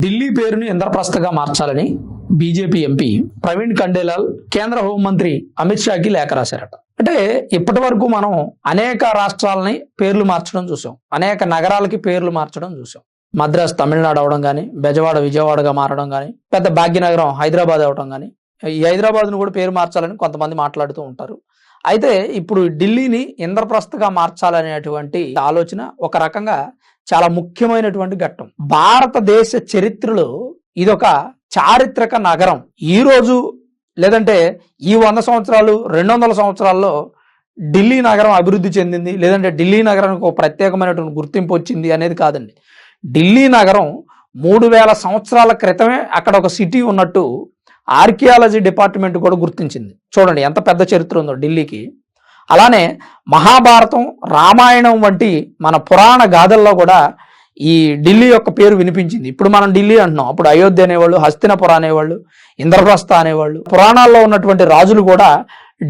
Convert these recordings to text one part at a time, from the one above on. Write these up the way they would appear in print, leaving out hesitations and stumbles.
ఢిల్లీ పేరుని ఇంద్రప్రస్థగా మార్చాలని BJP MP Praveen Khandelwal కేంద్ర హోంమంత్రి అమిత్ షాకి లేఖ రాశారట. అంటే ఇప్పటి వరకు మనం అనేక రాష్ట్రాలని పేర్లు మార్చడం చూసాం, అనేక నగరాలకి పేర్లు మార్చడం చూసాం. మద్రాస్ తమిళనాడు అవడం కానీ, బెజవాడ విజయవాడగా మారడం కానీ, పెద్ద భాగ్యనగరం హైదరాబాద్ అవడం కానీ, ఈ హైదరాబాద్ను కూడా పేరు మార్చాలని కొంతమంది మాట్లాడుతూ ఉంటారు. అయితే ఇప్పుడు ఢిల్లీని ఇంద్రప్రస్థగా మార్చాలనేటువంటి ఆలోచన ఒక రకంగా చాలా ముఖ్యమైనటువంటి ఘట్టం. భారతదేశ చరిత్రలో ఇదొక చారిత్రక నగరం. ఈ రోజు లేదంటే ఈ 100 సంవత్సరాలు 200 సంవత్సరాల్లో ఢిల్లీ నగరం అభివృద్ధి చెందింది, లేదంటే ఢిల్లీ నగరానికి ఒక ప్రత్యేకమైనటువంటి గుర్తింపు వచ్చింది అనేది కాదండి. ఢిల్లీ నగరం 3000 సంవత్సరాల క్రితమే అక్కడ ఒక సిటీ ఉన్నట్టు ఆర్కియాలజీ డిపార్ట్మెంట్ కూడా గుర్తించింది. చూడండి ఎంత పెద్ద చరిత్ర ఉందో ఢిల్లీకి. అలానే మహాభారతం, రామాయణం వంటి మన పురాణ గాథల్లో కూడా ఈ ఢిల్లీ యొక్క పేరు వినిపించింది. ఇప్పుడు మనం ఢిల్లీ అంటున్నాం, అప్పుడు అయోధ్య అనేవాళ్ళు, హస్తినపుర అనేవాళ్ళు, ఇంద్రప్రస్థ అనేవాళ్ళు. పురాణాల్లో ఉన్నటువంటి రాజులు కూడా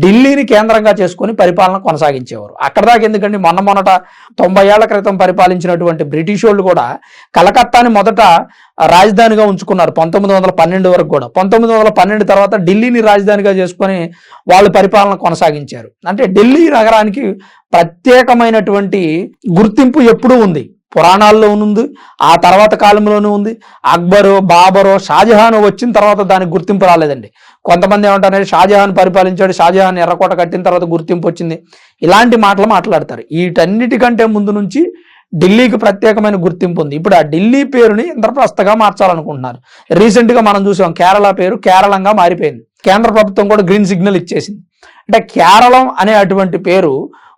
ఢిల్లీని కేంద్రంగా చేసుకొని పరిపాలన కొనసాగించేవారు. అక్కడ దాకా ఎందుకంటే మొన్నట 90 ఏళ్ల క్రితం పరిపాలించినటువంటి బ్రిటిష్ వాళ్ళు కూడా కలకత్తాని మొదట రాజధానిగా ఉంచుకున్నారు 1912 వరకు కూడా. 1912 తర్వాత ఢిల్లీని రాజధానిగా చేసుకొని వాళ్ళు పరిపాలన కొనసాగించారు. అంటే ఢిల్లీ నగరానికి ప్రత్యేకమైనటువంటి గుర్తింపు ఎప్పుడూ ఉంది, పురాణాల్లో ఉంది, ఆ తర్వాత కాలంలోనూ ఉంది. అక్బరు, బాబరు, షాజహాన్ వచ్చిన తర్వాత దానికి గుర్తింపు రాలేదండి. కొంతమంది ఏమంటారంటే షాజహాన్ పరిపాలించాడు, షాజహాన్ ఎర్రకోట కట్టిన తర్వాత గుర్తింపు వచ్చింది, ఇలాంటి మాటలు మాట్లాడతారు. వీటన్నిటికంటే ముందు నుంచి ఢిల్లీకి ప్రత్యేకమైన గుర్తింపు ఉంది. ఇప్పుడు ఆ ఢిల్లీ పేరుని ఇంద్రప్రస్థగా మార్చాలనుకుంటున్నారు. రీసెంట్గా మనం చూసాం, కేరళ పేరు కేరళంగా మారిపోయింది. కేంద్ర ప్రభుత్వం కూడా గ్రీన్ సిగ్నల్ ఇచ్చేసింది. అంటే కేరళం అనే అటువంటి పేరు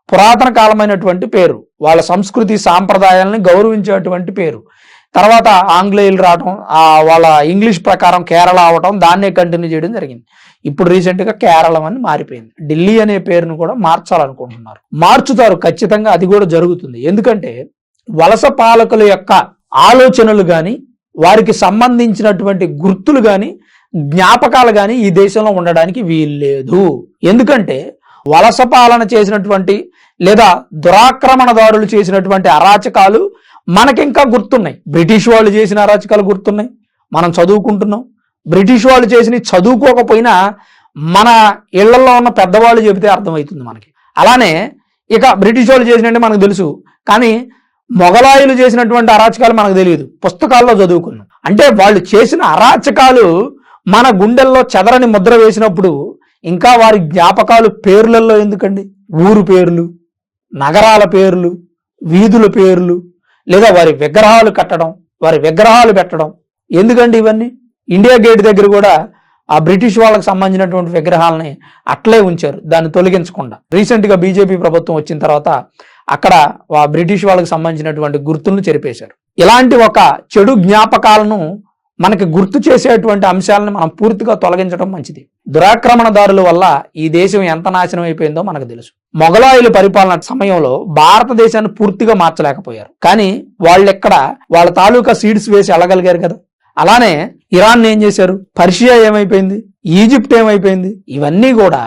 పురాతన కాలమైనటువంటి పేరు, వాళ్ళ సంస్కృతి సాంప్రదాయాలని గౌరవించేటువంటి పేరు. తర్వాత ఆంగ్లేయులు రావటం, వాళ్ళ ఇంగ్లీష్ ప్రకారం కేరళ అవటం, దాన్నే కంటిన్యూ చేయడం జరిగింది. ఇప్పుడు రీసెంట్గా కేరళం అని మారిపోయింది. ఢిల్లీ అనే పేరును కూడా మార్చాలనుకుంటున్నారు. మార్చుతారు ఖచ్చితంగా, అది కూడా జరుగుతుంది. ఎందుకంటే వలస పాలకుల యొక్క ఆలోచనలు కానీ, వారికి సంబంధించినటువంటి గుర్తులు కానీ, జ్ఞాపకాలు కానీ ఈ దేశంలో ఉండడానికి వీల్లేదు. ఎందుకంటే వలస పాలన చేసినటువంటి లేదా దురాక్రమణదారులు చేసినటువంటి అరాచకాలు మనకింకా గుర్తున్నాయి. బ్రిటిష్ వాళ్ళు చేసిన అరాచకాలు గుర్తున్నాయి, మనం చదువుకుంటున్నాం. బ్రిటిష్ వాళ్ళు చేసిన చదువుకోకపోయినా మన ఇళ్లలో ఉన్న పెద్దవాళ్ళు చెబితే అర్థమవుతుంది మనకి. అలానే ఇక బ్రిటిష్ వాళ్ళు చేసినట్టే మనకు తెలుసు, కానీ మొఘలాయులు చేసినటువంటి అరాచకాలు మనకు తెలియదు, పుస్తకాల్లో చదువుకున్నాం. అంటే వాళ్ళు చేసిన అరాచకాలు మన గుండెల్లో చెదరని ముద్ర వేసినప్పుడు ఇంకా వారి జ్ఞాపకాలు పేర్లలో ఎందుకండి? ఊరు పేర్లు, నగరాల పేర్లు, వీధుల పేర్లు, లేదా వారి విగ్రహాలు కట్టడం, వారి విగ్రహాలు పెట్టడం ఎందుకండి ఇవన్నీ? ఇండియా గేట్ దగ్గర కూడా ఆ బ్రిటిష్ వాళ్ళకి సంబంధించినటువంటి విగ్రహాలని అట్లే ఉంచారు, దాన్ని తొలగించకుండా. రీసెంట్గా బీజేపీ ప్రభుత్వం వచ్చిన తర్వాత అక్కడ ఆ బ్రిటిష్ వాళ్ళకి సంబంధించినటువంటి గుర్తులను చెరిపేశారు. ఇలాంటి ఒక చెడు జ్ఞాపకాలను మనకి గుర్తు చేసేటువంటి అంశాలను మనం పూర్తిగా తొలగించడం మంచిది. దురాక్రమణదారుల వల్ల ఈ దేశం ఎంత నాశనం అయిపోయిందో మనకు తెలుసు. మొఘలాయుల పరిపాలన సమయంలో భారతదేశాన్ని పూర్తిగా మార్చలేకపోయారు, కానీ వాళ్ళెక్కడ వాళ్ళ తాలూకా సీడ్స్ వేసి వెళ్ళగలిగారు కదా. అలానే ఇరాన్ ఏం చేశారు, పర్షియా ఏమైపోయింది, ఈజిప్ట్ ఏమైపోయింది, ఇవన్నీ కూడా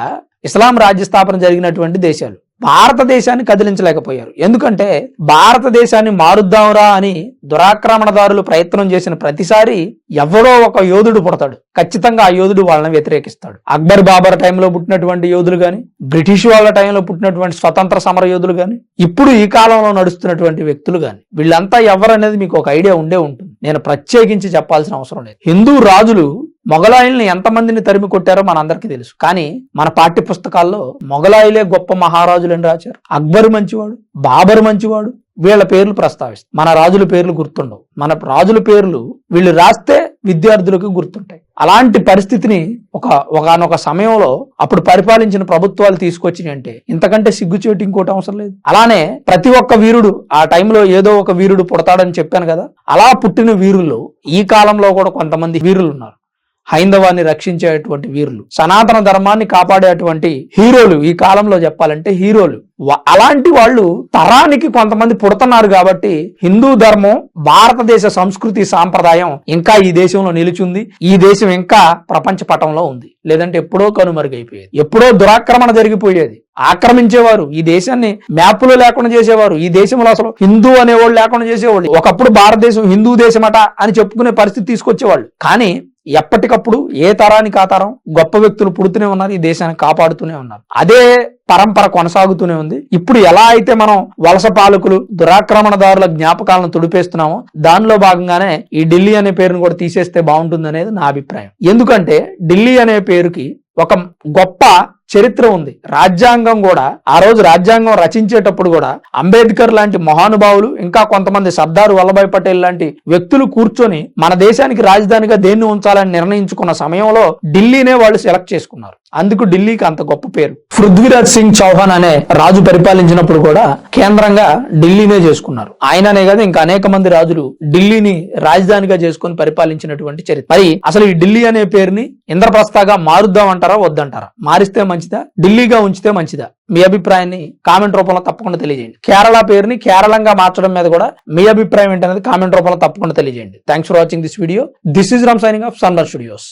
ఇస్లాం రాజ్య స్థాపన జరిగినటువంటి దేశాలు. భారతదేశాన్ని కదిలించలేకపోయారు. ఎందుకంటే భారతదేశాన్ని మారుద్దాంరా అని దురాక్రమణదారులు ప్రయత్నం చేసిన ప్రతిసారి ఎవడో ఒక యోధుడు పుడతాడు, ఖచ్చితంగా ఆ యోధుడు వాళ్ళని వ్యతిరేకిస్తాడు. అక్బర్ బాబర్ టైంలో పుట్టినటువంటి యోధులు కానీ, బ్రిటిష్ వాళ్ళ టైంలో పుట్టినటువంటి స్వతంత్ర సమర యోధులు కానీ, ఇప్పుడు ఈ కాలంలో నడుస్తున్నటువంటి వ్యక్తులు కానీ, వీళ్ళంతా ఎవరనేది మీకు ఒక ఐడియా ఉండే ఉంటుంది. నేను ప్రత్యేకించి చెప్పాల్సిన అవసరం లేదు. హిందూ రాజులు మొఘలాయుల్ని ఎంతమందిని తరిమి కొట్టారో మనందరికీ తెలుసు, కానీ మన పాఠ్య పుస్తకాల్లో మొఘలాయులే గొప్ప మహారాజులని రాశారు. అక్బర్ మంచివాడు, బాబర్ మంచివాడు, వీళ్ళ పేర్లు ప్రస్తావిస్తారు. మన రాజుల పేర్లు గుర్తుండవు. మన రాజుల పేర్లు వీళ్ళు రాస్తే విద్యార్థులకు గుర్తుంటాయి. అలాంటి పరిస్థితిని ఒకానొక సమయంలో అప్పుడు పరిపాలించిన ప్రభుత్వాలు తీసుకొచ్చినాయి అంటే ఇంతకంటే సిగ్గుచేటు ఇంకోటి అవసరం లేదు. అలానే ప్రతి ఒక్క వీరుడు ఆ టైంలో ఏదో ఒక వీరుడు పుడతాడని చెప్పాను కదా, అలా పుట్టిన వీరులు ఈ కాలంలో కూడా కొంతమంది వీరులు ఉన్నారు. హైందవాన్ని రక్షించేటువంటి వీరులు, సనాతన ధర్మాన్ని కాపాడేటువంటి హీరోలు, ఈ కాలంలో చెప్పాలంటే హీరోలు. అలాంటి వాళ్ళు తరానికి కొంతమంది పుడుతున్నారు కాబట్టి హిందూ ధర్మం, భారతదేశ సంస్కృతి సాంప్రదాయం ఇంకా ఈ దేశంలో నిలిచింది. ఈ దేశం ఇంకా ప్రపంచ పటంలో ఉంది. లేదంటే ఎప్పుడో కనుమరుగైపోయేది, ఎప్పుడో దురాక్రమణ జరిగిపోయేది. ఆక్రమించేవారు, ఈ దేశాన్ని మ్యాప్లో లేకుండా చేసేవారు, ఈ దేశంలో అసలు హిందూ అనేవాళ్ళు లేకుండా చేసేవాళ్ళు. ఒకప్పుడు భారతదేశం హిందూ దేశమట అని చెప్పుకునే పరిస్థితి తీసుకొచ్చేవాళ్ళు. కానీ ఎప్పటికప్పుడు ఏ తరానికి ఆ తరం గొప్ప వ్యక్తులు పుడుతూనే ఉన్నారు, ఈ దేశాన్ని కాపాడుతూనే ఉన్నారు. అదే పరంపర కొనసాగుతూనే ఉంది. ఇప్పుడు ఎలా అయితే మనం వలస పాలకులు దురాక్రమణదారుల జ్ఞాపకాలను తుడిపేస్తున్నామో దానిలో భాగంగానే ఈ ఢిల్లీ అనే పేరును కూడా తీసేస్తే బాగుంటుంది అనేది నా అభిప్రాయం. ఎందుకంటే ఢిల్లీ అనే పేరుకి ఒక గొప్ప చరిత్ర ఉంది. రాజ్యాంగం కూడా ఆ రోజు రాజ్యాంగం రచించేటప్పుడు కూడా అంబేద్కర్ లాంటి మహానుభావులు, ఇంకా కొంతమంది సర్దార్ వల్లభాయ్ పటేల్ లాంటి వ్యక్తులు కూర్చొని మన దేశానికి రాజధానిగా దేన్ని ఉంచాలని నిర్ణయించుకున్న సమయంలో ఢిల్లీనే వాళ్ళు సెలెక్ట్ చేసుకున్నారు. అందుకు ఢిల్లీకి అంత గొప్ప పేరు. పృథ్వీరాజ్ సింగ్ చౌహాన్ అనే రాజు పరిపాలించినప్పుడు కూడా కేంద్రంగా ఢిల్లీనే చేసుకున్నారు. ఆయననే కాదు ఇంకా అనేక మంది రాజులు ఢిల్లీని రాజధానిగా చేసుకుని పరిపాలించినటువంటి చరిత్ర. మరి అసలు ఈ ఢిల్లీ అనే పేరుని ఇంద్రప్రస్థగా మారుద్దామంటారా వద్దంటారా? మారిస్తే మంచిదా, ఢిల్లీగా ఉంచితే మంచిదా? మీ అభిప్రాయాన్ని కామెంట్ రూపంలో తప్పకుండా తెలియజేయండి. కేరళ పేరుని కేరళంగా మార్చడం మీద కూడా మీ అభిప్రాయం ఏంటనేది కామెంట్ రూపంలో తప్పకుండా తెలియజేయండి. Thanks for watching this video. This is Ram signing off sunrise studios.